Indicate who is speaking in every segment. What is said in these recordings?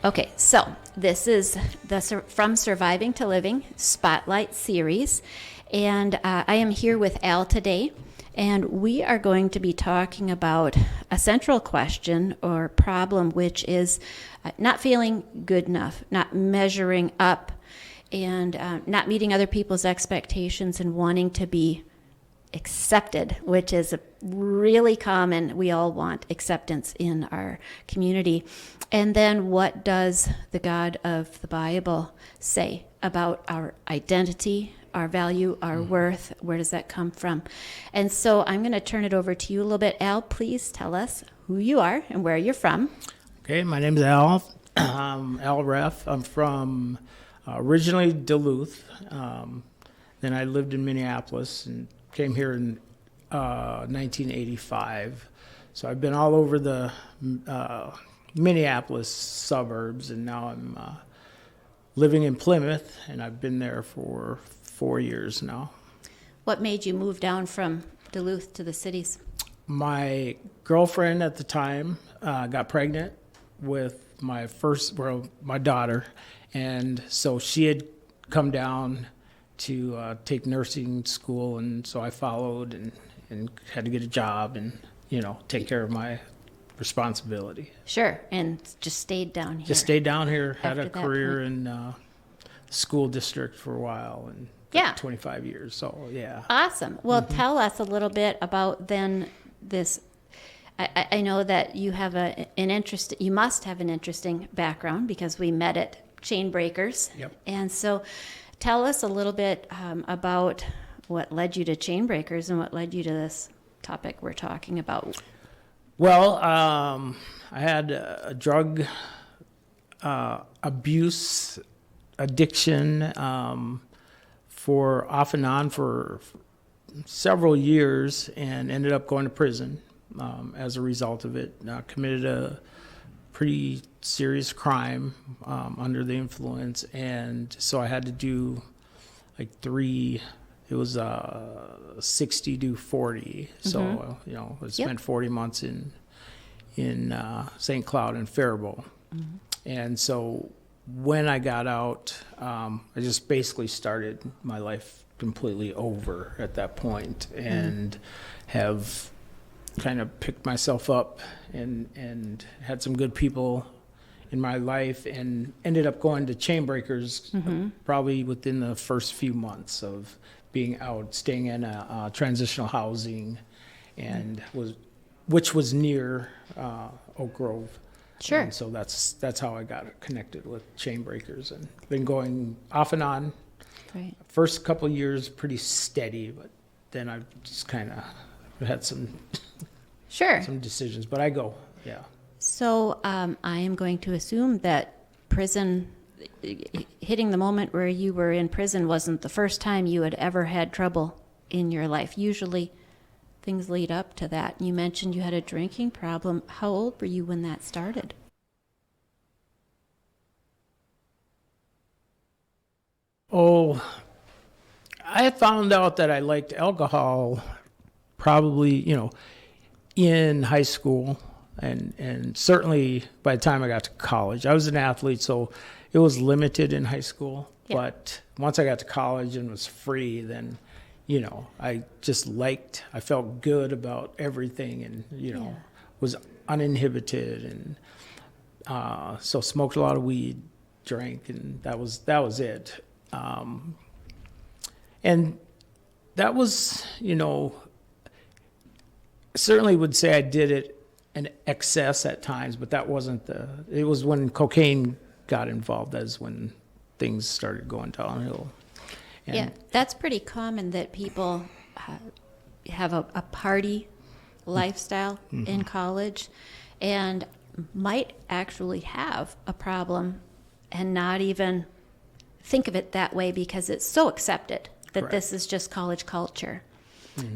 Speaker 1: Okay, so this is the From Surviving to Living Spotlight series, and I am here with Al today, and we are going to be talking about a central question or problem, which is not feeling good enough, not measuring up, and not meeting other people's expectations and wanting to be accepted, which is really common. We all want acceptance in our community. And then what does the God of the Bible say about our identity, our value, our worth? Where does that come from? And so I'm going to turn it over to you a little bit. Al, please tell us who you are and where you're from.
Speaker 2: Okay, my name's Al. I'm Al Reff. I'm from originally Duluth. Then I lived in Minneapolis and came here in 1985. So I've been all over the Minneapolis suburbs, and now I'm living in Plymouth, and I've been there for 4 years now.
Speaker 1: What made you move down from Duluth to the cities?
Speaker 2: My girlfriend at the time got pregnant with my daughter, and so she had come down to take nursing school, and so I followed and had to get a job and, take care of my responsibility.
Speaker 1: Sure, and just stayed down here.
Speaker 2: Just stayed down here, had a
Speaker 1: After that
Speaker 2: career
Speaker 1: point.
Speaker 2: in school district for a while, and
Speaker 1: Yeah.
Speaker 2: 25 years, so yeah.
Speaker 1: Awesome. Well, tell us a little bit about then this. I know that you have you must have an interesting background because we met at Chain Breakers.
Speaker 2: Yep.
Speaker 1: And so tell us a little bit about what led you to Chain Breakers and what led you to this topic we're talking about.
Speaker 2: Well, I had a drug abuse addiction for off and on for several years, and ended up going to prison as a result of it. Committed a pretty serious crime under the influence, and so I had to do like it was 60 to 40. So, I spent 40 months in St. Cloud and Faribault. And so when I got out, I just basically started my life completely over at that point, and have kind of picked myself up and had some good people in my life, and ended up going to Chain Breakers probably within the first few months of being out, staying in a transitional housing, and which was near Oak Grove.
Speaker 1: Sure.
Speaker 2: And so that's how I got connected with Chain Breakers, and been going off and on.
Speaker 1: Right.
Speaker 2: First couple of years pretty steady, but then I've just kind of had some decisions. But I go, yeah.
Speaker 1: So I am going to assume that prison, hitting the moment where you were in prison wasn't the first time you had ever had trouble in your life. Usually things lead up to that. You mentioned you had a drinking problem. How old were you when that started?
Speaker 2: Oh, I found out that I liked alcohol probably, in high school, and certainly by the time I got to college. I was an athlete, so it was limited in high school.
Speaker 1: Yeah.
Speaker 2: But once I got to college and was free, then, I just I felt good about everything, and, was uninhibited, and so smoked a lot of weed, drank, and that was it. And that was, certainly would say I did it in excess at times, but that wasn't it was when cocaine got involved, that's when things started going downhill. And
Speaker 1: Yeah, that's pretty common that people have a party lifestyle in college and might actually have a problem and not even think of it that way because it's so accepted that
Speaker 2: Correct.
Speaker 1: This is just college culture.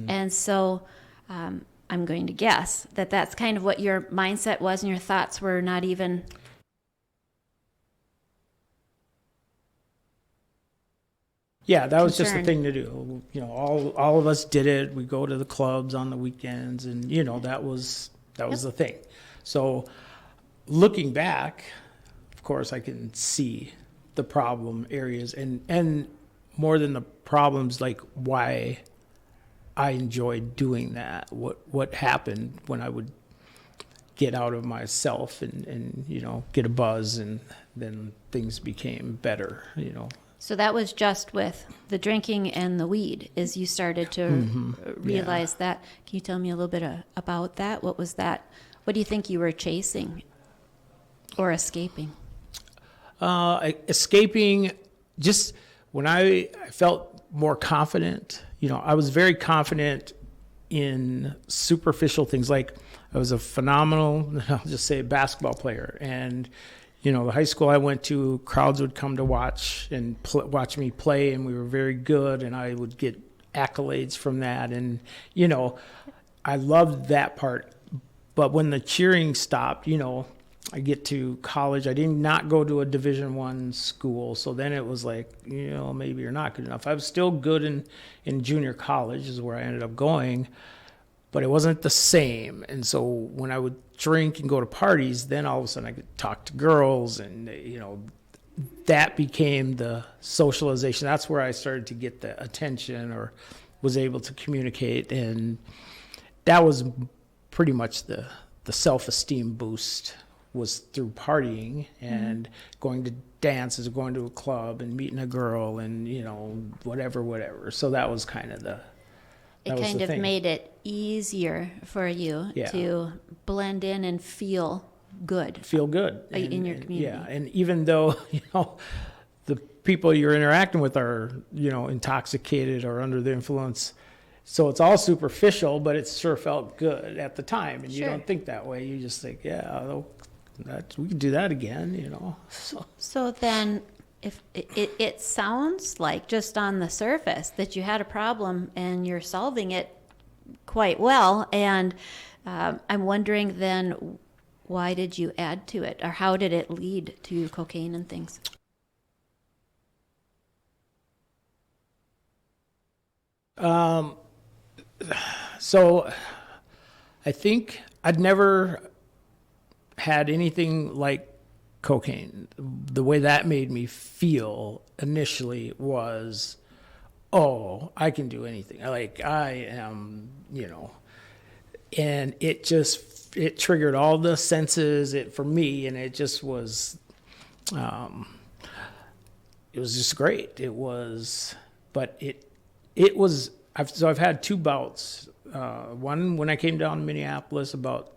Speaker 1: And so I'm going to guess that that's kind of what your mindset was and your thoughts were, not even.
Speaker 2: Yeah, that was just the
Speaker 1: concerned.
Speaker 2: thing to do. All of us did it. We go to the clubs on the weekends, and that was the thing. So looking back, of course, I can see the problem areas and more than the problems, like why I enjoyed doing that. What happened when I would get out of myself and get a buzz, and then things became better,
Speaker 1: So that was just with the drinking and the weed, as you started to realize that. Can you tell me a little bit about that? What was that? What do you think you were chasing or escaping?
Speaker 2: Escaping, just when I felt more confident. I was very confident in superficial things. Like I was a phenomenal, I'll just say, basketball player. And, the high school I went to, crowds would come to watch and watch me play, and we were very good, and I would get accolades from that. And, I loved that part. But when the cheering stopped, I get to college. I did not go to a Division I school, so then it was like, maybe you're not good enough. I was still good in junior college is where I ended up going, but it wasn't the same. And so when I would drink and go to parties, then all of a sudden I could talk to girls, and that became the socialization. That's where I started to get the attention, or was able to communicate, and that was pretty much the self-esteem boost, was through partying and going to dances, going to a club and meeting a girl, and whatever. So that was kind of
Speaker 1: it kind of made it easier for you to blend in and feel good in your community.
Speaker 2: Yeah, and even though the people you're interacting with are intoxicated or under the influence, so it's all superficial, but it sure felt good at the time. And you don't think that way. You just think, we can do that again,
Speaker 1: So then, if it sounds like, just on the surface, that you had a problem and you're solving it quite well. And I'm wondering then, why did you add to it, or how did it lead to cocaine and things?
Speaker 2: So I think I'd never had anything like cocaine. The way that made me feel initially was, I can do anything. I am, and it triggered all the senses for me, and it just was, it was just great. It was, but it was, I've had two bouts. One when I came down to Minneapolis, about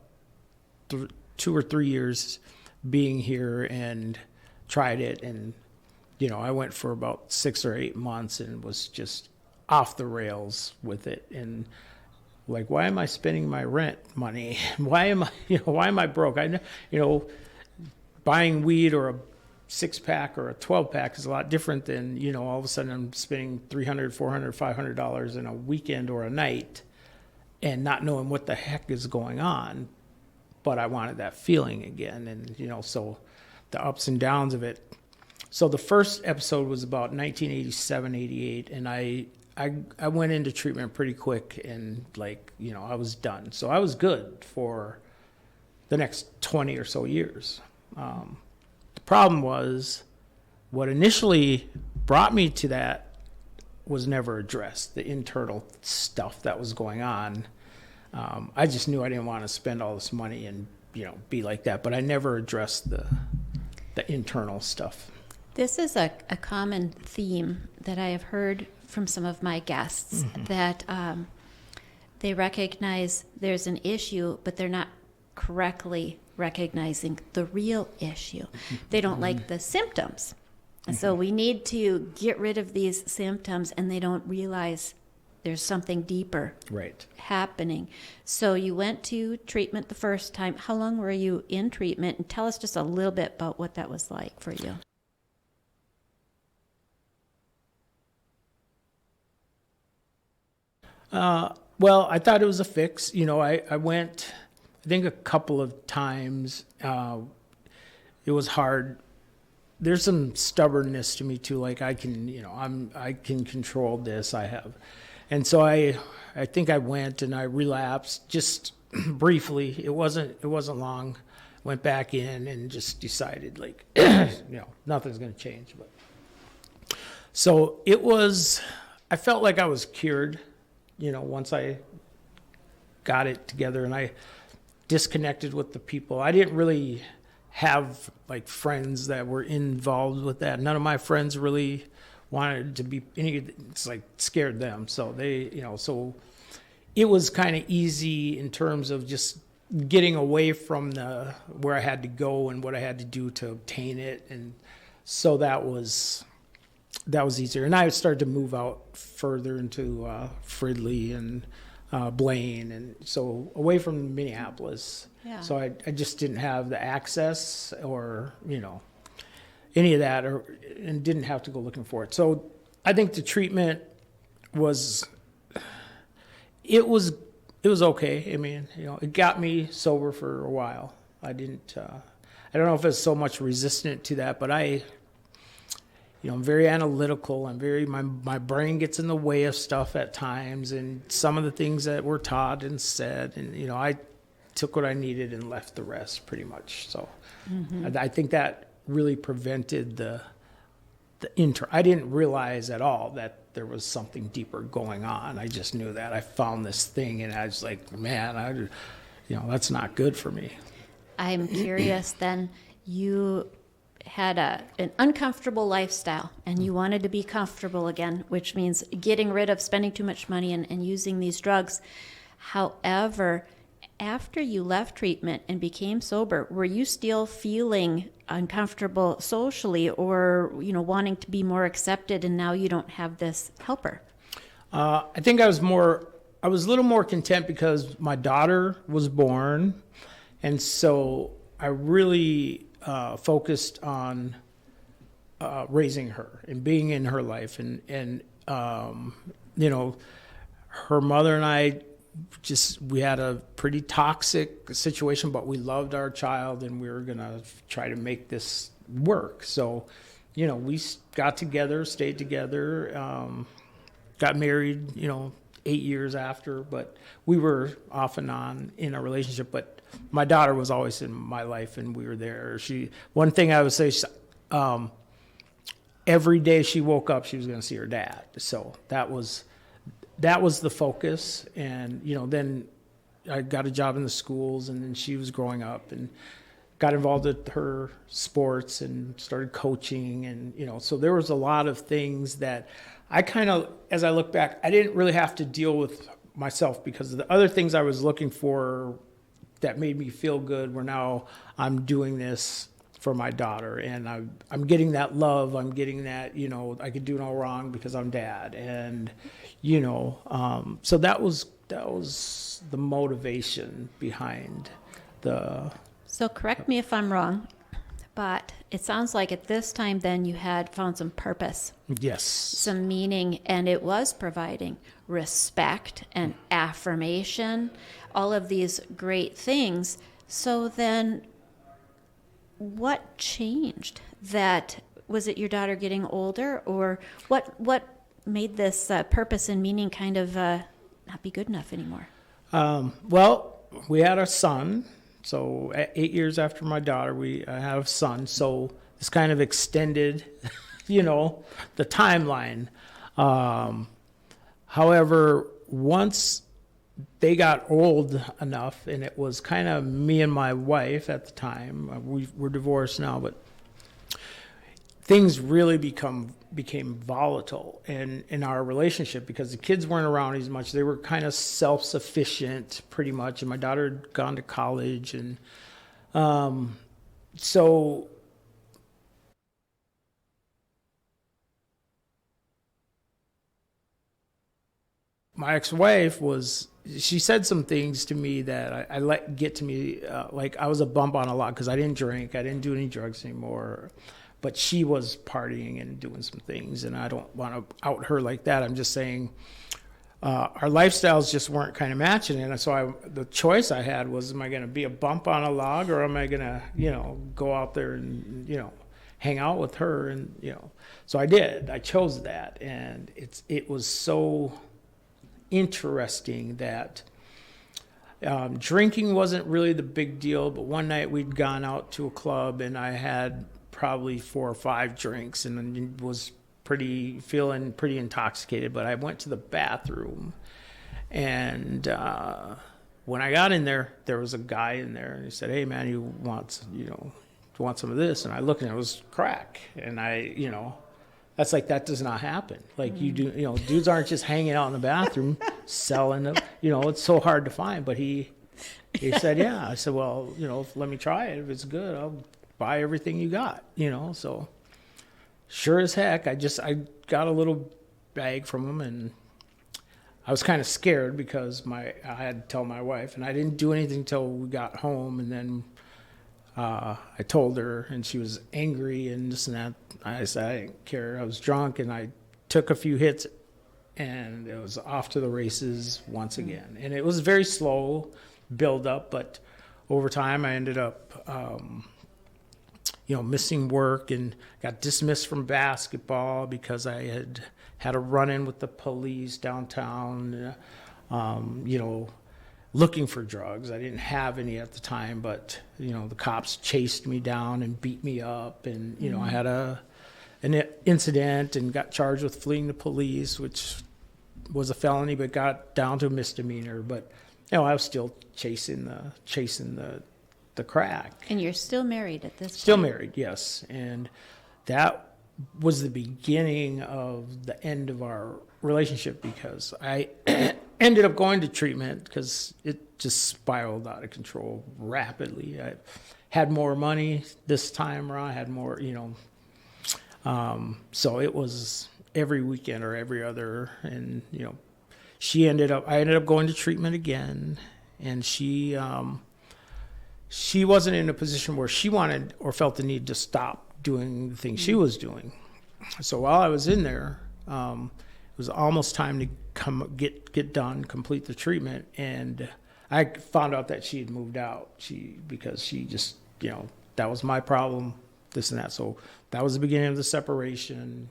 Speaker 2: 2 or 3 years being here, and tried it, and I went for about 6 or 8 months and was just off the rails with it, and like, why am I spending my rent money? Why am I broke? Buying weed or a 6-pack or a 12-pack is a lot different than all of a sudden I'm spending $300, $400, $500 in a weekend or a night and not knowing what the heck is going on. But I wanted that feeling again, and so the ups and downs of it. So the first episode was about 1987, 88, and I went into treatment pretty quick, and I was done. So I was good for the next 20 or so years. The problem was, what initially brought me to that was never addressed, the internal stuff that was going on. I just knew I didn't want to spend all this money and be like that, but I never addressed the internal stuff.
Speaker 1: This is a common theme that I have heard from some of my guests, that they recognize there's an issue, but they're not correctly recognizing the real issue. They don't like the symptoms. And so we need to get rid of these symptoms, and they don't realize there's something deeper happening. So you went to treatment the first time. How long were you in treatment? And tell us just a little bit about what that was like for you.
Speaker 2: Well, I thought it was a fix. I went, I think, a couple of times. It was hard. There's some stubbornness to me too. Like, I can control this. I have. And so I think I went and I relapsed just briefly. It wasn't long, went back in and just decided, like, nothing's going to change. But so I felt like I was cured, once I got it together, and I disconnected with the people. I didn't really have like friends that were involved with that. None of my friends really wanted to be it's like scared them. So so it was kind of easy in terms of just getting away from where I had to go and what I had to do to obtain it. And so that was easier. And I started to move out further into Fridley and Blaine, and so away from Minneapolis.
Speaker 1: Yeah.
Speaker 2: So I just didn't have the access or any of that, and didn't have to go looking for it. So I think the treatment was okay. I mean, it got me sober for a while. I don't know if it's so much resistant to that, but I'm very analytical. My brain gets in the way of stuff at times, and some of the things that were taught and said, and I took what I needed and left the rest pretty much. So I think that really prevented I didn't realize at all that there was something deeper going on. I just knew that I found this thing, and I was like, man, that's not good for me.
Speaker 1: I'm curious then, you had an uncomfortable lifestyle and you wanted to be comfortable again, which means getting rid of spending too much money and using these drugs. However, after you left treatment and became sober, were you still feeling uncomfortable socially, or wanting to be more accepted, and now you don't have this helper?
Speaker 2: I think I was a little more content because my daughter was born, and so I really focused on raising her and being in her life, and her mother and I we had a pretty toxic situation, but we loved our child and we were gonna try to make this work. So we got together, stayed together, got married 8 years after, but we were off and on in a relationship. But my daughter was always in my life, and we were there. One thing I would say, every day she woke up, she was going to see her dad. So that was the focus. And then I got a job in the schools, and then she was growing up and got involved with her sports and started coaching, and so there was a lot of things that I kind of, as I look back, I didn't really have to deal with myself, because the other things I was looking for that made me feel good were now I'm doing this for my daughter, and I'm getting that love. I'm getting that, I could do no wrong because I'm dad. And, so that was the motivation behind
Speaker 1: So correct me if I'm wrong, but it sounds like at this time then you had found some purpose.
Speaker 2: Yes.
Speaker 1: Some meaning, and it was providing respect and affirmation, all of these great things. So then what changed? Was it your daughter getting older, or what made this purpose and meaning kind of not be good enough anymore?
Speaker 2: Well, we had a son. So 8 years after my daughter, I have a son. So this kind of extended, the timeline. However, once they got old enough, and it was kind of me and my wife at the time, we're divorced now, but things really became volatile in our relationship, because the kids weren't around as much. They were kind of self-sufficient pretty much, and my daughter had gone to college, and so my ex-wife she said some things to me that I let get to me, like I was a bump on a lot because I didn't drink, I didn't do any drugs anymore. But she was partying and doing some things, and I don't want to out her like that. I'm just saying our lifestyles just weren't kind of matching. And so the choice I had was, am I going to be a bump on a log, or am I going to, go out there and, hang out with her? And, so I did. I chose that. And it was so interesting that Drinking wasn't really the big deal, but one night we'd gone out to a club and I had probably 4 or 5 drinks and was feeling pretty intoxicated. But I went to the bathroom, and when I got in there, there was a guy in there, and he said, "Hey man, you want some of this?" And I looked, and it was crack, and that's like, that does not happen. Like dudes aren't just hanging out in the bathroom selling them. It's so hard to find. But he said, yeah. I said, well, let me try it. If it's good, I'll buy everything you got. So sure as heck, I got a little bag from him, and I was kind of scared because I had to tell my wife, and I didn't do anything until we got home, and then I told her, and she was angry and this and that. I said I didn't care. I was drunk, and I took a few hits, and it was off to the races once again. And it was very slow build up, but over time I ended up, missing work and got dismissed from basketball because I had a run-in with the police downtown, looking for drugs. I didn't have any at the time, but the cops chased me down and beat me up, and I had an incident and got charged with fleeing the police, which was a felony, but got down to a misdemeanor. But I was still chasing the crack.
Speaker 1: And you're still married at this
Speaker 2: Still
Speaker 1: point?
Speaker 2: married, yes. And that was the beginning of the end of our relationship, because I ended up going to treatment because it just spiraled out of control rapidly. I had more money this time around. I had more, so it was every weekend or every other. And, I ended up going to treatment again, and she wasn't in a position where she wanted or felt the need to stop doing the things she was doing. So while I was in there, it was almost time to get done, complete the treatment, and I found out that she had moved out. Because she just, that was my problem, this and that. So that was the beginning of the separation.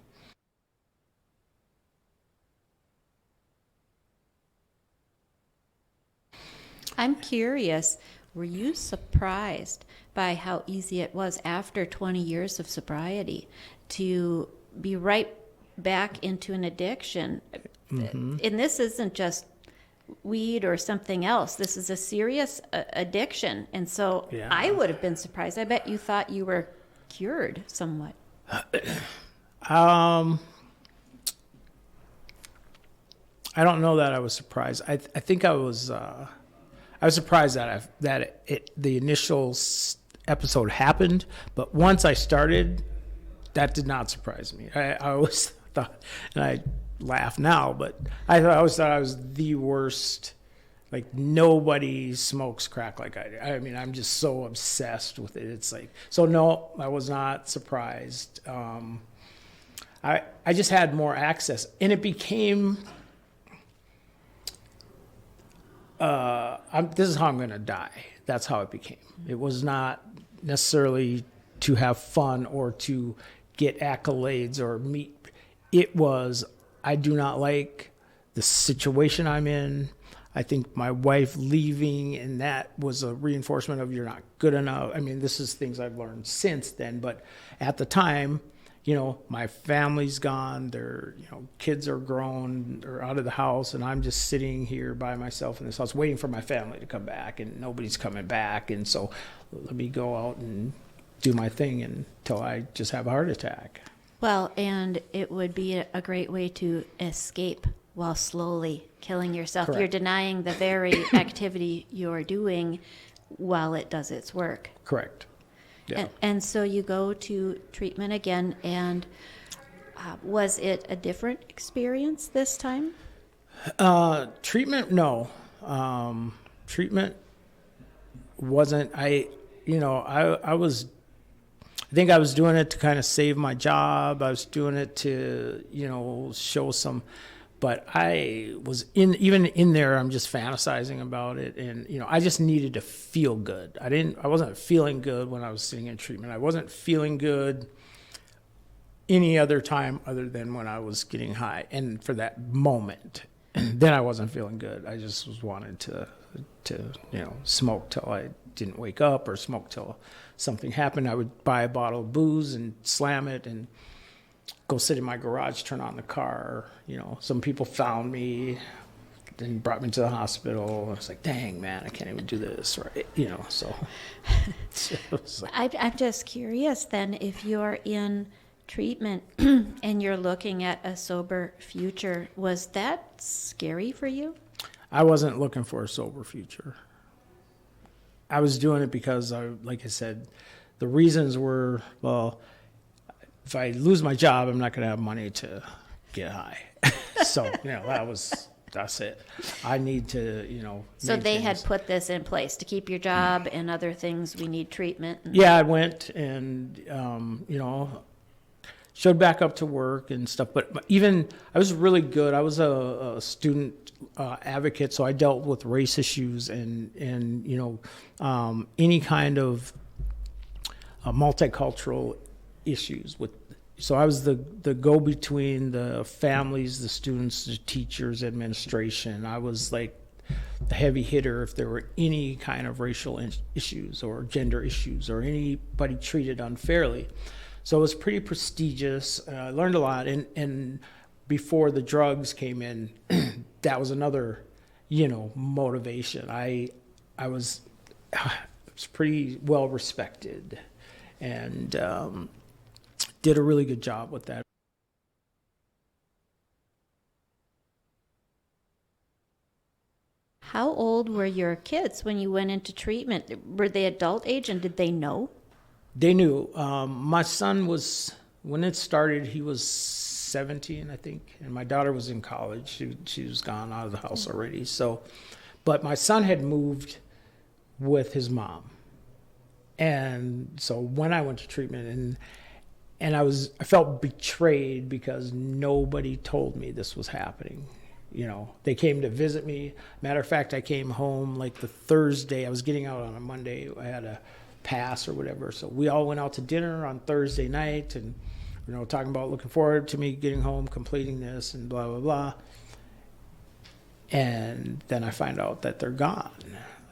Speaker 1: I'm curious, were you surprised by how easy it was after 20 years of sobriety to be right back into an addiction? Mm-hmm. And this isn't just weed or something else. This is a serious addiction. And so yeah. I would have been surprised. I bet you thought you were cured somewhat.
Speaker 2: I don't know that I was surprised. I think I was surprised that the initial episode happened, but once I started, that did not surprise me. I always thought, and I laugh now, but I always thought I was the worst. Like, nobody smokes crack like I do. I mean, I'm just so obsessed with it. It's like, so no, I was not surprised. I just had more access, and it became, this is how I'm going to die. That's how it became. It was not necessarily to have fun or to get accolades or meet. It was, I do not like the situation I'm in. I think my wife leaving, and that was a reinforcement of you're not good enough. I mean, this is things I've learned since then, but at the time, my family's gone, their, kids are grown, they're out of the house, and I'm just sitting here by myself in this house waiting for my family to come back, and nobody's coming back. And so let me go out and do my thing until I just have a heart attack.
Speaker 1: Well, and it would be a great way to escape while slowly killing yourself.
Speaker 2: Correct.
Speaker 1: You're denying the very activity you're doing while it does its work.
Speaker 2: Correct. Yeah.
Speaker 1: And so you go to treatment again, and was it a different experience this time?
Speaker 2: Treatment, no. Treatment wasn't. I think I was doing it to kind of save my job. I was doing it to, show some. But I was even in there, I'm just fantasizing about it. And, I just needed to feel good. I wasn't feeling good when I was sitting in treatment. I wasn't feeling good any other time other than when I was getting high and for that moment. then I wasn't feeling good. I just was wanted to smoke till I didn't wake up, or smoke till something happened. I would buy a bottle of booze and slam it and go sit in my garage, turn on the car. Some people found me and brought me to the hospital. I was like, dang, man, I can't even do this, right? So.
Speaker 1: I'm just curious then, if you're in treatment and you're looking at a sober future, was that scary for you?
Speaker 2: I wasn't looking for a sober future. I was doing it because, like I said, the reasons were, well, if I lose my job, I'm not going to have money to get high. So, that's it. I need to,
Speaker 1: So they had put this in place to keep your job and other things. We need treatment.
Speaker 2: Yeah, I went and, showed back up to work and stuff. But even, I was really good. I was a student advocate, so I dealt with race issues and any kind of multicultural issues with. So I was the go-between the families, the students, the teachers, administration. I was like the heavy hitter if there were any kind of racial issues or gender issues or anybody treated unfairly. So it was pretty prestigious. I learned a lot. And before the drugs came in, that was another, motivation. I was pretty well respected and did a really good job with that.
Speaker 1: How old were your kids when you went into treatment? Were they adult age, and did they know?
Speaker 2: They knew. My son was, when it started, he was 17, I think, and my daughter was in college. She was gone out of the house already. So, but my son had moved with his mom. And so when I went to treatment, and I felt betrayed because nobody told me this was happening. They came to visit me. Matter of fact, I came home like the Thursday. I was getting out on a Monday. I had a pass or whatever. So we all went out to dinner on Thursday night and, talking about looking forward to me getting home, completing this and blah, blah, blah. And then I find out that they're gone.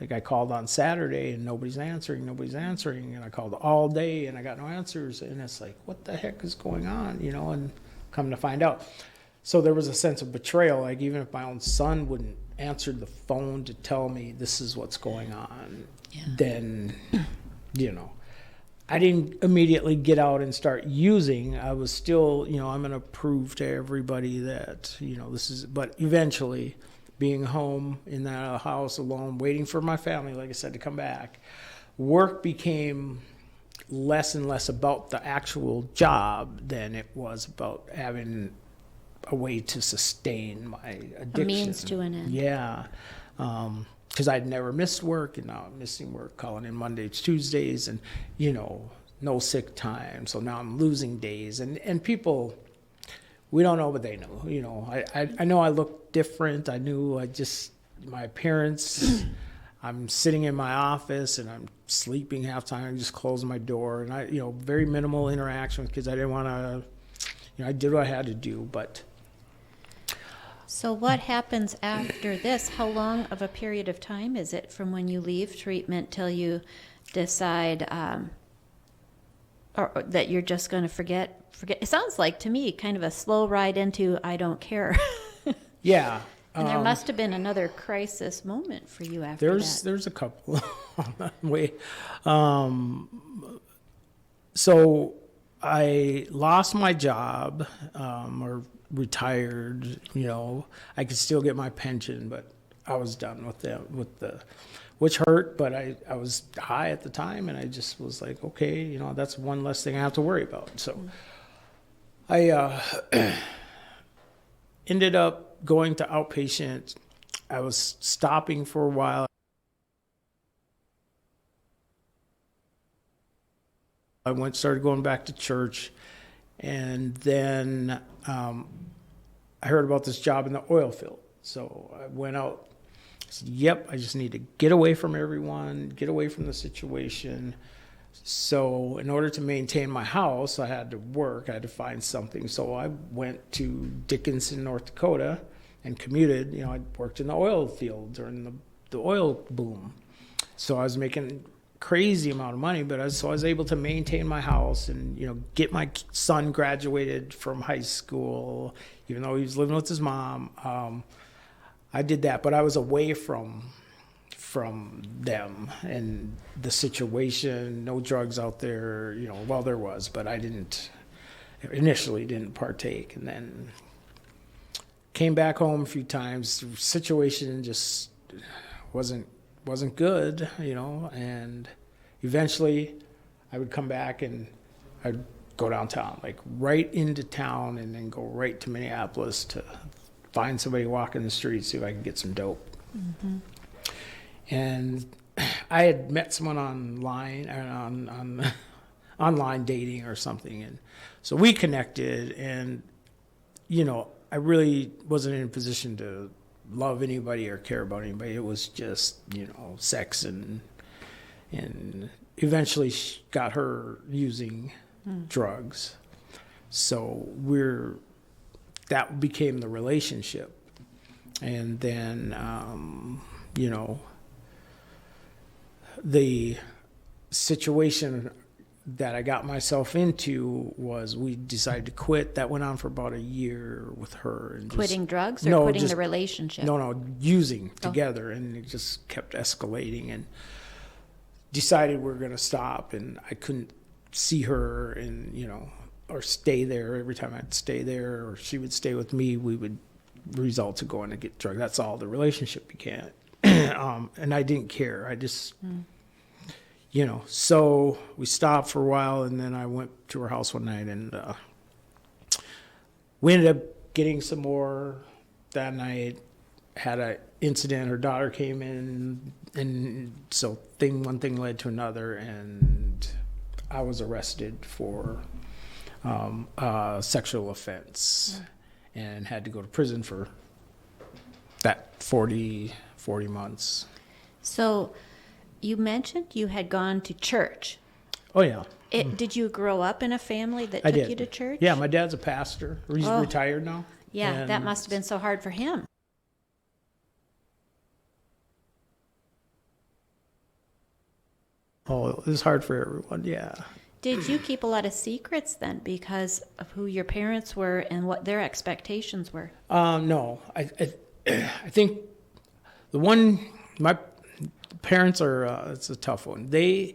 Speaker 2: Like, I called on Saturday and nobody's answering. And I called all day and I got no answers. And it's like, what the heck is going on? And come to find out. So there was a sense of betrayal. Like, even if my own son wouldn't answer the phone to tell me this is what's going on, then, I didn't immediately get out and start using. I was still, I'm going to prove to everybody that, this is, but eventually, being home in that house alone, waiting for my family, like I said, to come back, work became less and less about the actual job than it was about having a way to sustain my addiction.
Speaker 1: A means to an end.
Speaker 2: Yeah. Because I'd never missed work, and now I'm missing work, calling in Mondays, Tuesdays, and, no sick time. So now I'm losing days. And people, we don't know, but they know. I know I look different. I knew my appearance. I'm sitting in my office and I'm sleeping half time. I'm just closing my door, and very minimal interaction with kids. I didn't want to, I did what I had to do, but.
Speaker 1: So what happens after this? How long of a period of time is it from when you leave treatment till you decide or that you're just going to forget? It sounds like to me kind of a slow ride into I don't care.
Speaker 2: Yeah.
Speaker 1: And there must have been another crisis moment for you after that.
Speaker 2: There's a couple on that way. So I lost my job, or retired. I could still get my pension, but I was done with which hurt, but I was high at the time, and I just was like, okay, that's one less thing I have to worry about. So I ended up going to outpatient. I was stopping for a while. I started going back to church, and then I heard about this job in the oil field. So I went out. I said, yep, I just need to get away from everyone, get away from the situation. So in order to maintain my house, I had to work. I had to find something. So I went to Dickinson, North Dakota, and commuted. You know, I worked in the oil field during the oil boom. So I was making crazy amount of money, but I was able to maintain my house and, you know, get my son graduated from high school, even though he was living with his mom. I did that, but I was away from them and the situation. No drugs out there, you know. Well, there was, but I initially didn't partake, and then came back home a few times. The situation just wasn't good, you know, and eventually I would come back and I'd go downtown, like right into town, and then go right to Minneapolis to find somebody walking the street, see if I could get some dope. Mm-hmm. And I had met someone online, on online dating or something, and so we connected, and, you know, I really wasn't in a position to love anybody or care about anybody. It was just, you know, sex, and eventually got her using drugs. So that became the relationship. And then, you know, the situation that I got myself into was we decided to quit. That went on for about a year with her. And
Speaker 1: quitting drugs or quitting the relationship?
Speaker 2: No, using together. And it just kept escalating, and decided we were going to stop. And I couldn't see her, and, you know, or stay there. Every time I'd stay there or she would stay with me, we would result to going to get drugs. That's all the relationship became. And I didn't care. I just... You know, so we stopped for a while, and then I went to her house one night, and we ended up getting some more that night. Had an incident. Her daughter came in, and so one thing led to another, and I was arrested for sexual offense and had to go to prison for that 40 months.
Speaker 1: So... You mentioned you had gone to church.
Speaker 2: Oh, yeah.
Speaker 1: Did you grow up in a family that
Speaker 2: I
Speaker 1: took
Speaker 2: did.
Speaker 1: you to church?
Speaker 2: Yeah, my dad's a pastor. He's retired now.
Speaker 1: Yeah, that must have been so hard for him.
Speaker 2: Oh, it was hard for everyone, yeah.
Speaker 1: Did you keep a lot of secrets then because of who your parents were and what their expectations were?
Speaker 2: No. I think my parents are, it's a tough one. They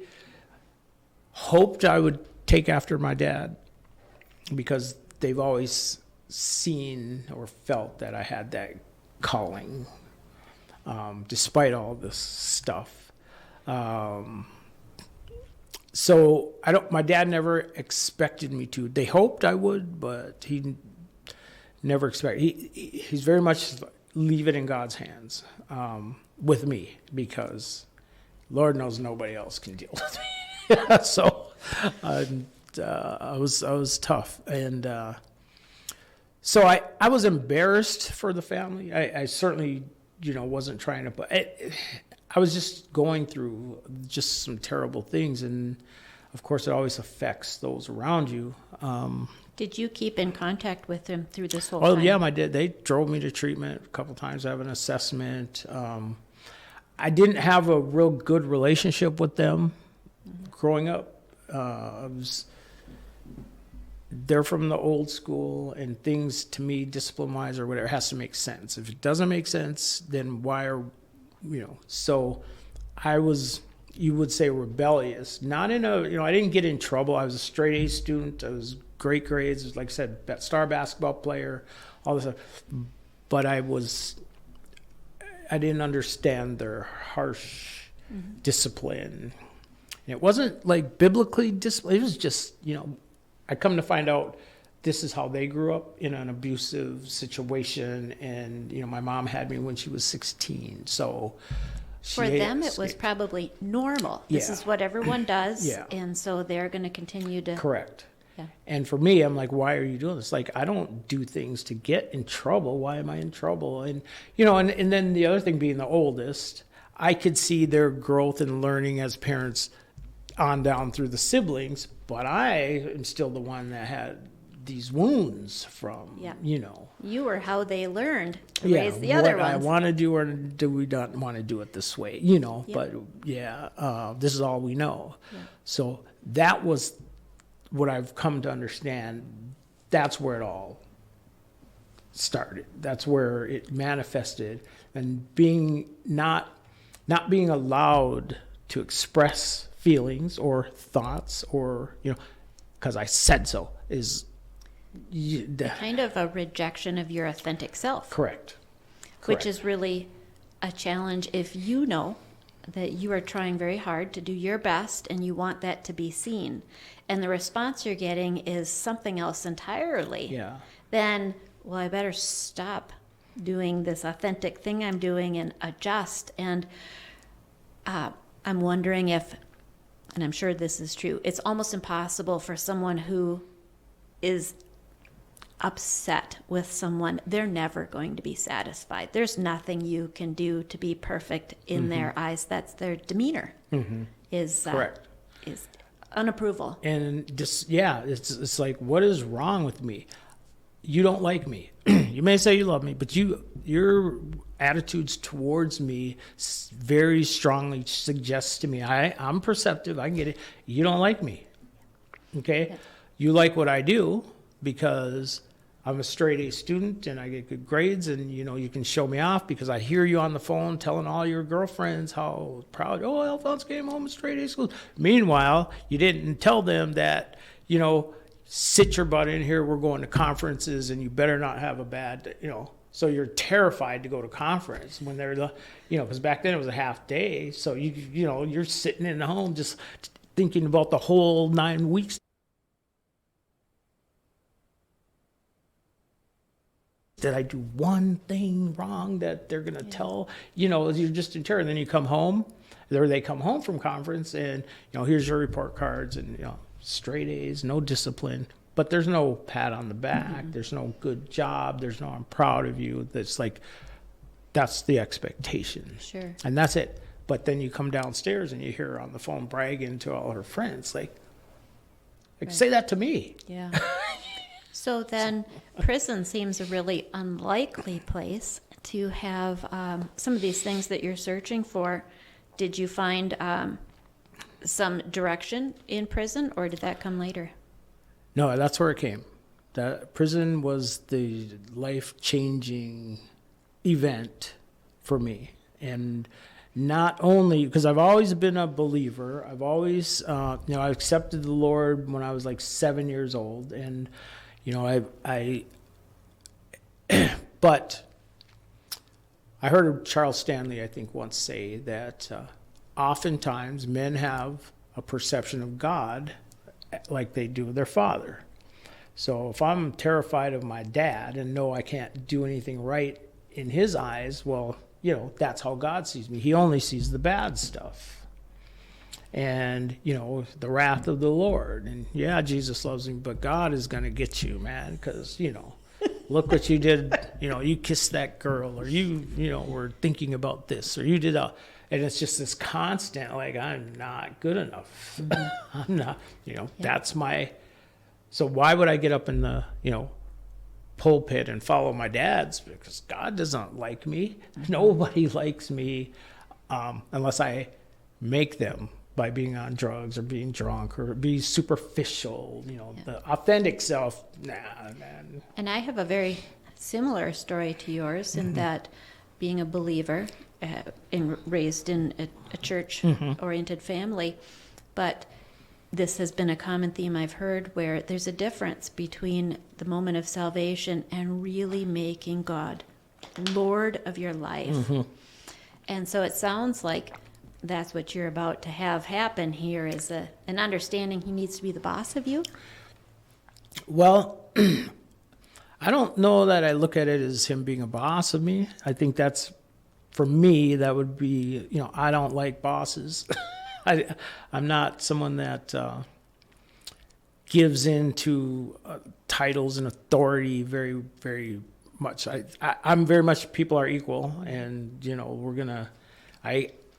Speaker 2: hoped I would take after my dad because they've always seen or felt that I had that calling, despite all this stuff. So my dad never expected me to. They hoped I would, but he never expected. He's very much leave it in God's hands. With me, because Lord knows nobody else can deal with me. So I was tough, and so I was embarrassed for the family. I certainly, you know, wasn't trying to, but I was just going through just some terrible things, and of course it always affects those around you.
Speaker 1: Did you keep in contact with them through this whole
Speaker 2: time?
Speaker 1: Oh,
Speaker 2: yeah, I did. They drove me to treatment a couple times. I have an assessment. I didn't have a real good relationship with them growing up. They're from the old school, and things, to me, discipline-wise or whatever, has to make sense. If it doesn't make sense, then why are, you know? So I was, you would say, rebellious. Not in a, you know, I didn't get in trouble. I was a straight A student. I was great grades. Like I said, star basketball player, all this stuff. But I didn't understand their harsh discipline. And it wasn't like biblically discipline. It was just, you know, I come to find out this is how they grew up, in an abusive situation. And, you know, my mom had me when she was 16. So
Speaker 1: for them, it was probably normal. This is what everyone does.
Speaker 2: Yeah.
Speaker 1: And so they're going to continue to.
Speaker 2: Correct.
Speaker 1: Yeah.
Speaker 2: And for me, I'm like, why are you doing this? Like, I don't do things to get in trouble. Why am I in trouble? And, you know, and then the other thing, being the oldest, I could see their growth and learning as parents on down through the siblings, but I am still the one that had these wounds from,
Speaker 1: Yeah.
Speaker 2: you know.
Speaker 1: You were how they learned to raise the other
Speaker 2: what I
Speaker 1: ones.
Speaker 2: want to do, or do we not want to do it this way, you know.
Speaker 1: Yeah.
Speaker 2: But this is all we know.
Speaker 1: Yeah.
Speaker 2: So that was what I've come to understand. That's where it all started. That's where it manifested, and being not being allowed to express feelings or thoughts, or, you know, because I said so, is
Speaker 1: Kind of a rejection of your authentic self.
Speaker 2: correct.
Speaker 1: Which is really a challenge if you know that you are trying very hard to do your best and you want that to be seen, and the response you're getting is something else entirely.
Speaker 2: Yeah.
Speaker 1: Then, well, I better stop doing this authentic thing I'm doing and adjust. And I'm wondering if, and I'm sure this is true, it's almost impossible for someone who is upset with someone, they're never going to be satisfied. There's nothing you can do to be perfect in their eyes. That's their demeanor is
Speaker 2: Correct.
Speaker 1: is unapproval.
Speaker 2: And just, it's like, what is wrong with me? You don't like me. You may say you love me, but your attitudes towards me very strongly suggests to me, I'm perceptive, I get it. You don't like me. Okay?
Speaker 1: Yeah.
Speaker 2: You like what I do because I'm a straight A student and I get good grades, and, you know, you can show me off because I hear you on the phone telling all your girlfriends how proud, Alphonse came home with straight A school. Meanwhile, you didn't tell them that, you know, sit your butt in here, we're going to conferences and you better not have a bad, you know. So you're terrified to go to conference when they're the, you know, because back then it was a half day. So you know, you're sitting in the home just thinking about the whole 9 weeks. Did I do one thing wrong that they're going to tell? You know, you're just in terror. And then you come home, or they come home from conference, and, you know, here's your report cards, and, you know, straight A's, no discipline. But there's no pat on the back. There's no good job. There's no I'm proud of you. That's like, that's the expectation.
Speaker 1: Sure.
Speaker 2: And that's it. But then you come downstairs and you hear her on the phone bragging to all her friends, like say that to me.
Speaker 1: Yeah. So then prison seems a really unlikely place to have some of these things that you're searching for. Did you find some direction in prison, or did that come later?
Speaker 2: No, that's where it came. That prison was the life-changing event for me. And not only, because I've always been a believer. I've always, I accepted the Lord when I was like 7 years old. And, you know, but I heard Charles Stanley, I think, once say that oftentimes men have a perception of God like they do their father. So if I'm terrified of my dad and know I can't do anything right in his eyes, well, you know, that's how God sees me. He only sees the bad stuff. And, you know, the wrath of the Lord. And yeah, Jesus loves me, but God is going to get you, man, because, you know, look what you did. You know, you kissed that girl, or you know, were thinking about this, or you did and it's just this constant, like, I'm not good enough. I'm not, you know, that's my, so why would I get up in the, you know, pulpit and follow my dad's? Because God doesn't like me. Nobody likes me unless I make them by being on drugs or being drunk or be superficial, you know, the authentic self, nah, man.
Speaker 1: And I have a very similar story to yours in that being a believer, raised in a church-oriented family, but this has been a common theme I've heard, where there's a difference between the moment of salvation and really making God Lord of your life. And so it sounds like that's what you're about to have happen here, is an understanding he needs to be the boss of you.
Speaker 2: Well, I don't know that I look at it as him being a boss of me. I think that's, for me, that would be, you know, I don't like bosses. I'm not someone that gives in to titles and authority very, very much. I'm very much, people are equal, and, you know,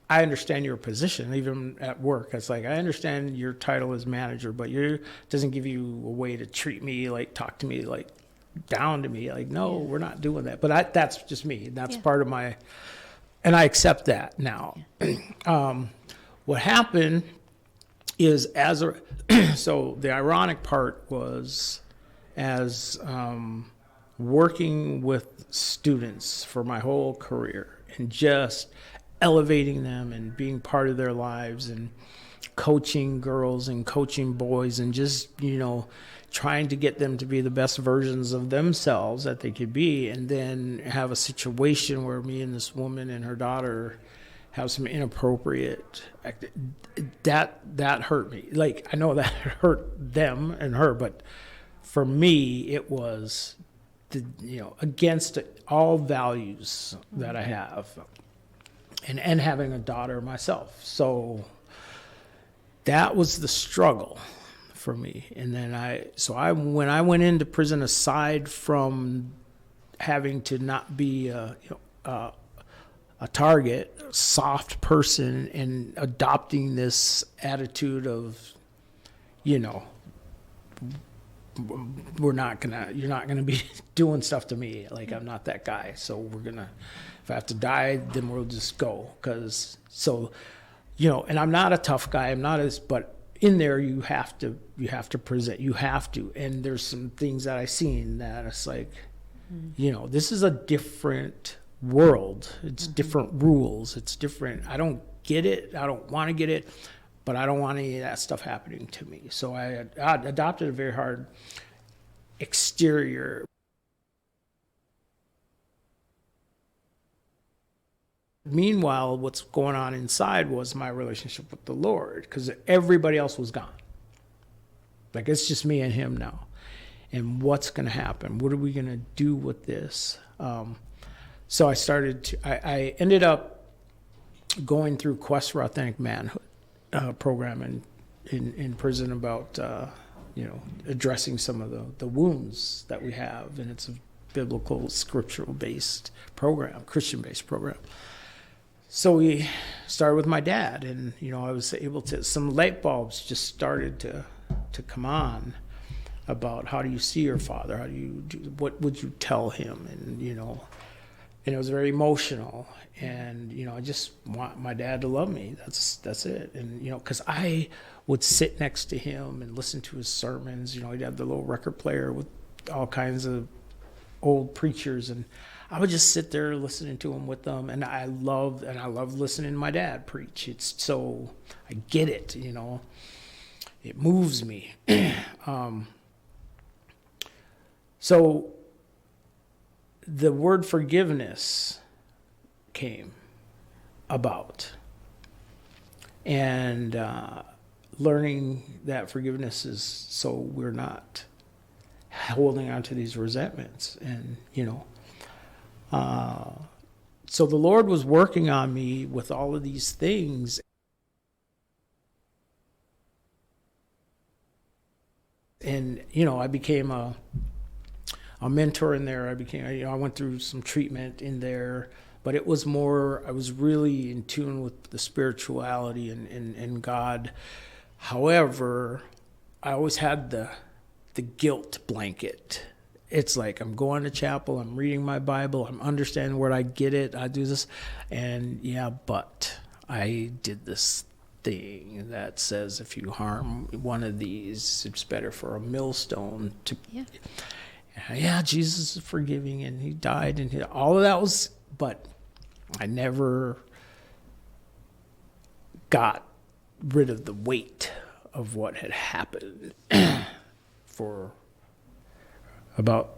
Speaker 2: I understand your position, even at work. It's like, I understand your title as manager, but it doesn't give you a way to treat me, like talk to me, like down to me. Like, no, we're not doing that. But that's just me. That's part of my, and I accept that now. What happened is so the ironic part was as working with students for my whole career and just elevating them and being part of their lives and coaching girls and coaching boys and just, trying to get them to be the best versions of themselves that they could be, and then have a situation where me and this woman and her daughter have some inappropriate that hurt me. Like, I know that hurt them and her, but for me it was against all values that I have, and having a daughter myself. So that was the struggle for me. And then when I went into prison, aside from having to not be a target, a soft person, and adopting this attitude of, you're not gonna be doing stuff to me. Like, I'm not that guy. So if I have to die, then we'll just go. And I'm not a tough guy. I'm not but in there you have to present, and there's some things that I've seen that it's like, this is a different world. It's different rules. It's different. I don't get it. I don't want to get it, but I don't want any of that stuff happening to me. So I adopted a very hard exterior. Meanwhile, what's going on inside was my relationship with the Lord, because everybody else was gone. Like, it's just me and him now. And what's going to happen? What are we going to do with this? So I ended up going through Quest for Authentic Manhood program in prison about, addressing some of the wounds that we have. And it's a biblical, scriptural-based program, Christian-based program. So we started with my dad, and, I was able to, some light bulbs just started to come on about, how do you see your father? What would you tell him? And, and it was very emotional. And, I just want my dad to love me. That's it. And, because I would sit next to him and listen to his sermons. He'd have the little record player with all kinds of old preachers, and I would just sit there listening to him with them. And I loved listening to my dad preach. It's so, I get it, it moves me. So the word forgiveness came about, and learning that forgiveness is so we're not holding on to these resentments. And so the Lord was working on me with all of these things. And, I became a mentor in there. I went through some treatment in there, but it was more, I was really in tune with the spirituality and God. However, I always had the guilt blanket. It's like, I'm going to chapel, I'm reading my Bible, I'm understanding where I get it, I do this, and but I did this thing that says if you harm one of these, it's better for a millstone to... Jesus is forgiving, and he died, and all of that was... But I never got rid of the weight of what had happened for about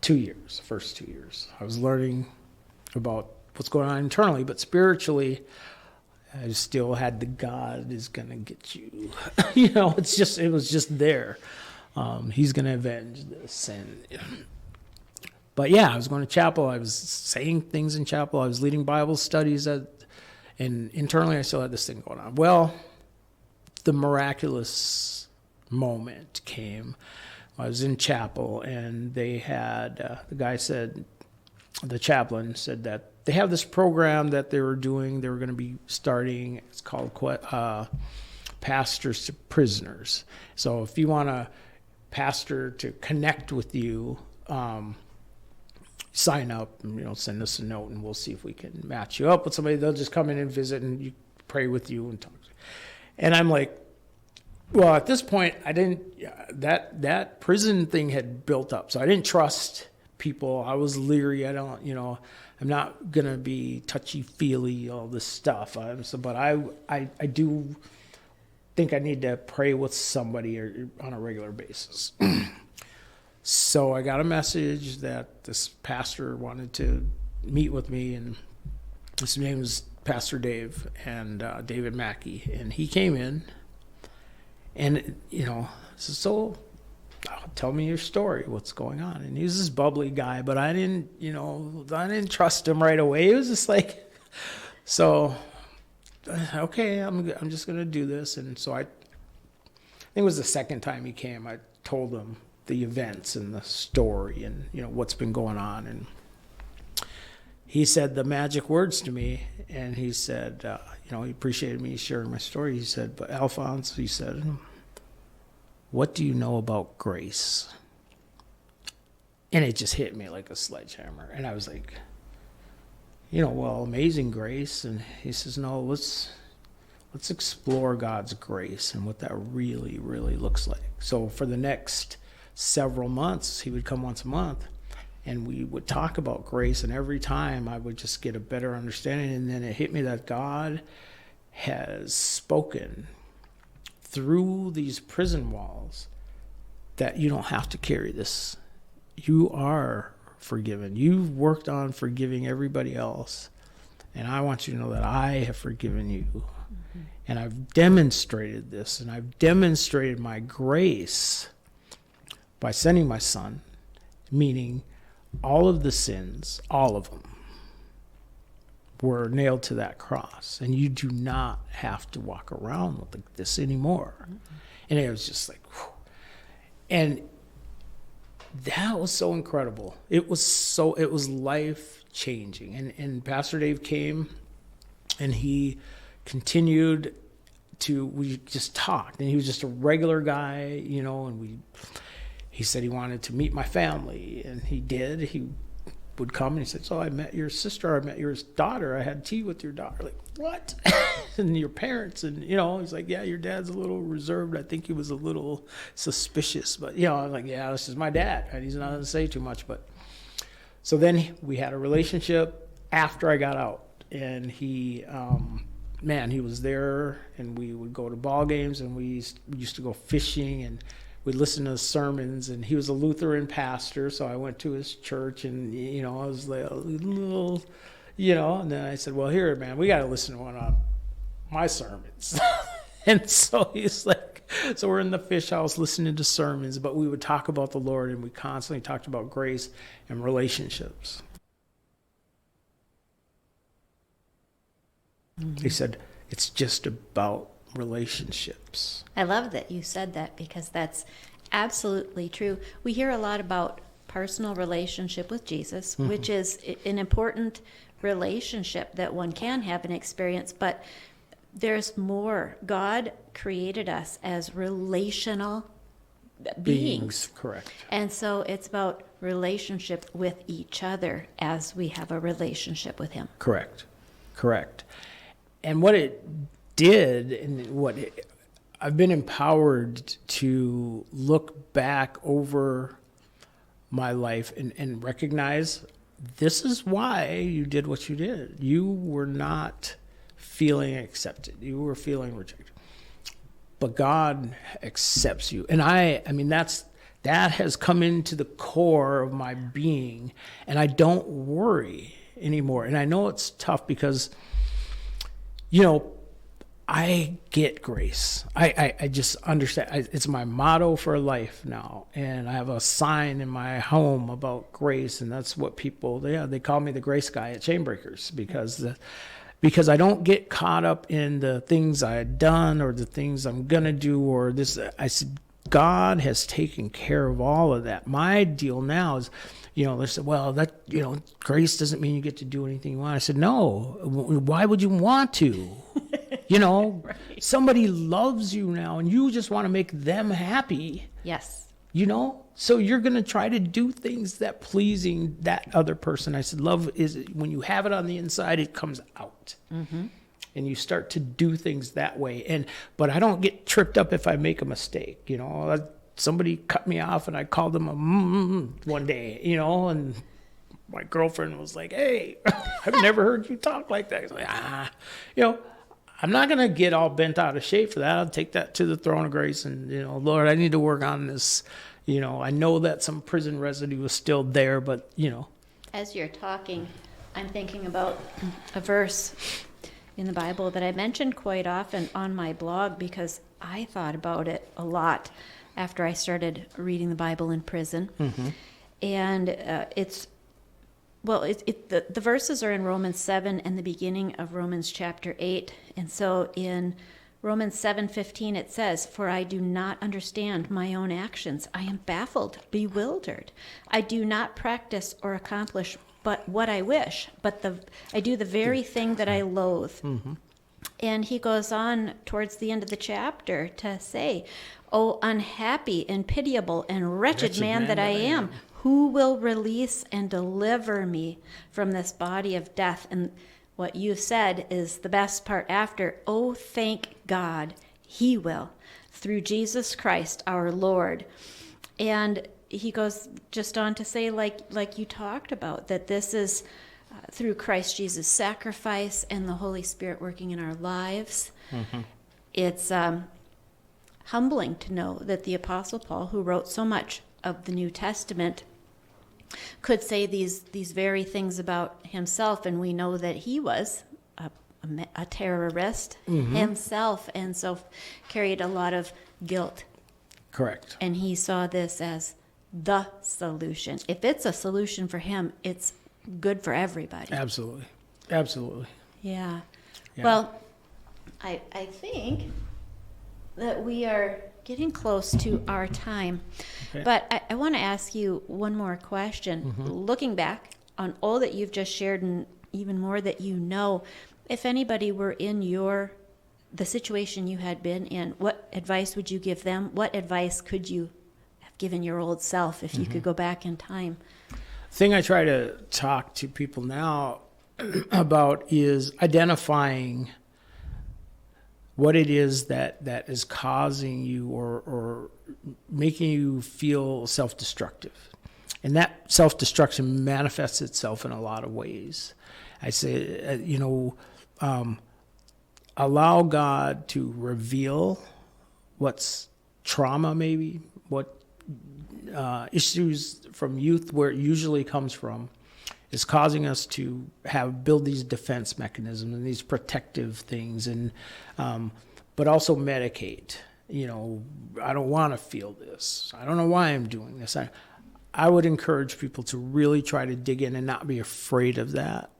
Speaker 2: 2 years, the first 2 years. I was learning about what's going on internally, but spiritually, I still had the God is going to get you. It was just there. He's going to avenge this. But I was going to chapel. I was saying things in chapel. I was leading Bible studies. And internally, I still had this thing going on. Well, the miraculous moment came. I was in chapel, and they had, the guy said, the chaplain said that they have this program that they were doing. They were going to be starting. It's called Pastors to Prisoners. So if you want a pastor to connect with you, sign up and send us a note, and we'll see if we can match you up with somebody. They'll just come in and visit, and you pray with you and talk. And I'm like, well, at this point, I didn't. That prison thing had built up, so I didn't trust people. I was leery. I don't, I'm not gonna be touchy-feely, all this stuff. But I do think I need to pray with somebody on a regular basis. So I got a message that this pastor wanted to meet with me, and his name is Pastor Dave, and David Mackey, and he came in, and said, so tell me your story, what's going on. And he was this bubbly guy, but I didn't trust him right away. It was just like, so okay, I'm just gonna do this. And so I think it was the second time he came, I told him the events and the story and what's been going on. And he said the magic words to me, and he said he appreciated me sharing my story. He said, but Alphonse, he said, what do you know about grace? And it just hit me like a sledgehammer. And I was like, well, amazing grace. And he says, no, let's explore God's grace and what that really, really looks like. So for the next several months, he would come once a month, and we would talk about grace. And every time I would just get a better understanding. And then it hit me that God has spoken through these prison walls that you don't have to carry this. You are forgiven. You've worked on forgiving everybody else, and I want you to know that I have forgiven you. Mm-hmm. And I've demonstrated this, and I've demonstrated my grace by sending my son, meaning all of the sins, all of them, were nailed to that cross, and you do not have to walk around with this anymore. Mm-hmm. And it was just like, whew. And that was so incredible. It was life changing. And Pastor Dave came, and he continued we just talked, and he was just a regular guy, and he said he wanted to meet my family, and he did. He would come, and he said, so I met your sister, I met your daughter, I had tea with your daughter. Like, what? And your parents, and he's like, yeah, your dad's a little reserved. I think he was a little suspicious, but I'm like, yeah, this is my dad, and he's not going to say too much. But so then we had a relationship after I got out, and he was there, and we would go to ball games, and we used to go fishing, and we'd listen to the sermons. And he was a Lutheran pastor, so I went to his church, and I was like a little, and then I said, well, here, man, we got to listen to one of my sermons. And so he's like, so we're in the fish house listening to sermons, but we would talk about the Lord, and we constantly talked about grace and relationships. Mm-hmm. He said, it's just about relationships.
Speaker 1: I love that you said that, because that's absolutely true. We hear a lot about personal relationship with Jesus, mm-hmm. which is an important relationship that one can have and experience, but there's more. God created us as relational beings.
Speaker 2: Correct.
Speaker 1: And so it's about relationship with each other as we have a relationship with him.
Speaker 2: Correct. And what it did, and I've been empowered to look back over my life and recognize this is why you did what you did. You were not feeling accepted. You were feeling rejected. But God accepts you. And I mean, that has come into the core of my being, and I don't worry anymore. And I know it's tough because, I get grace. I just understand. It's my motto for life now. And I have a sign in my home about grace, and that's what people, they call me the grace guy at Chainbreakers, because I don't get caught up in the things I had done or the things I'm going to do or this. I said, God has taken care of all of that. My deal now is, they said, well, grace doesn't mean you get to do anything you want. I said, no, why would you want to?
Speaker 1: Right.
Speaker 2: Somebody loves you now and you just want to make them happy.
Speaker 1: Yes.
Speaker 2: So you're going to try to do things that pleasing that other person. I said, love is when you have it on the inside, it comes out. Mm-hmm. And you start to do things that way. But I don't get tripped up if I make a mistake. Somebody cut me off and I called them one day, and my girlfriend was like, hey, I've never heard you talk like that. It's like, I'm not going to get all bent out of shape for that. I'll take that to the throne of grace and, Lord, I need to work on this. I know that some prison residue is still there, but,
Speaker 1: As you're talking, I'm thinking about a verse in the Bible that I mentioned quite often on my blog because I thought about it a lot after I started reading the Bible in prison. Mm-hmm. And the verses are in Romans 7 and the beginning of Romans chapter 8. And so in Romans 7:15 it says, "For I do not understand my own actions. I am baffled, bewildered. I do not practice or accomplish but what I wish, but I do the very thing that I loathe." Mm-hmm. And he goes on towards the end of the chapter to say, "Oh, unhappy and pitiable and wretched man that I am, who will release and deliver me from this body of death?" And what you said is the best part after, "Oh, thank God, he will, through Jesus Christ our Lord." And he goes just on to say, like you talked about, that this is through Christ Jesus' sacrifice and the Holy Spirit working in our lives. Mm-hmm. It's humbling to know that the Apostle Paul, who wrote so much of the New Testament, could say these very things about himself, and we know that he was a terrorist mm-hmm. himself, and so carried a lot of guilt.
Speaker 2: Correct.
Speaker 1: And he saw this as the solution. If it's a solution for him, it's good for everybody.
Speaker 2: Absolutely.
Speaker 1: Yeah. Well, I think that we are getting close to our time. Okay. But I want to ask you one more question. Mm-hmm. Looking back on all that you've just shared and even more that if anybody were in the situation you had been in, what advice would you give them? What advice could you have given your old self if you mm-hmm. could go back in time?
Speaker 2: The thing I try to talk to people now about is identifying what it is that is causing you or making you feel self-destructive. And that self-destruction manifests itself in a lot of ways. I say, allow God to reveal what's trauma maybe, what issues from youth, where it usually comes from, is causing us to build these defense mechanisms and these protective things, and but also medicate. I don't want to feel this. I don't know why I'm doing this. I would encourage people to really try to dig in and not be afraid of that,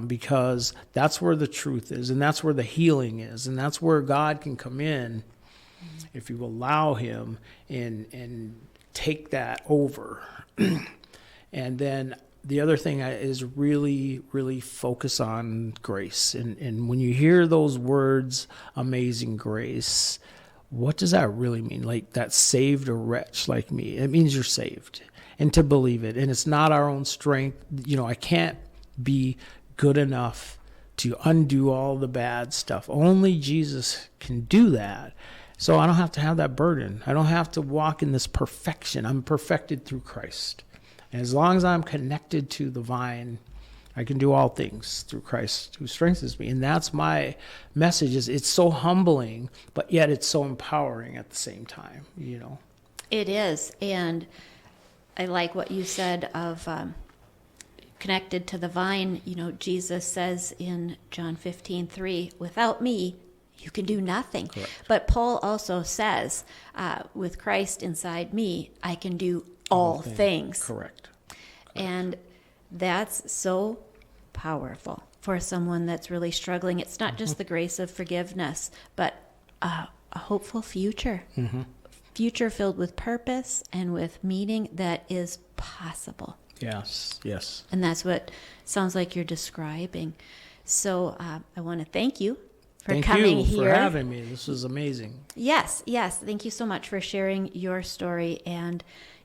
Speaker 2: because that's where the truth is, and that's where the healing is, and that's where God can come in if you allow him and take that over. And then the other thing is really, really focus on grace. And when you hear those words, amazing grace, what does that really mean? Like, that saved a wretch like me. It means you're saved. And to believe it. And it's not our own strength. I can't be good enough to undo all the bad stuff. Only Jesus can do that. So I don't have to have that burden. I don't have to walk in this perfection. I'm perfected through Christ. And as long as I'm connected to the vine, I can do all things through Christ who strengthens me. And that's my message. It's so humbling, but yet it's so empowering at the same time, It
Speaker 1: is. And I like what you said of connected to the vine. Jesus says in John 15:3, "Without me, you can do nothing." Correct. But Paul also says, with Christ inside me, I can do all things.
Speaker 2: Correct.
Speaker 1: And that's so powerful for someone that's really struggling. It's not just the grace of forgiveness, but a hopeful future future filled with purpose and with meaning that is possible.
Speaker 2: Yes, yes.
Speaker 1: And that's what sounds like you're describing. So I want to thank you for coming here.
Speaker 2: Thank you for having me. This was amazing.
Speaker 1: Yes, yes. Thank you so much for sharing your story. And,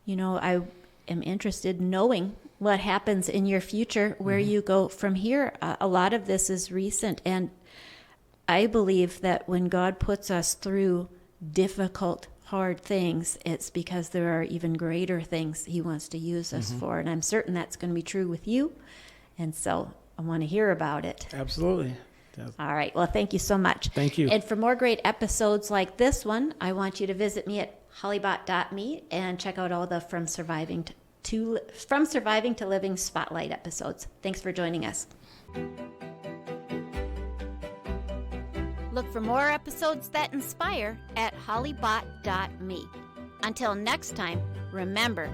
Speaker 1: I am interested in knowing what happens in your future, where you go from here. A lot of this is recent. And I believe that when God puts us through difficult, hard things, it's because there are even greater things he wants to use us for. And I'm certain that's going to be true with you. And so I want to hear about it.
Speaker 2: Absolutely.
Speaker 1: All right. Well, thank you so much.
Speaker 2: Thank you.
Speaker 1: And for more great episodes like this one, I want you to visit me at hollybot.me and check out all the From Surviving to Living Spotlight episodes. Thanks for joining us. Look for more episodes that inspire at hollybot.me. Until next time, remember,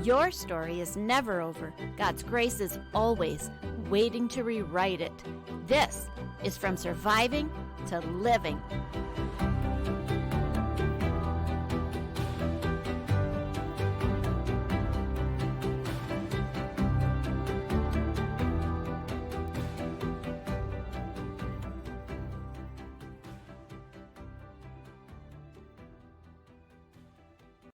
Speaker 1: your story is never over. God's grace is always waiting to rewrite it. This is From Surviving to Living.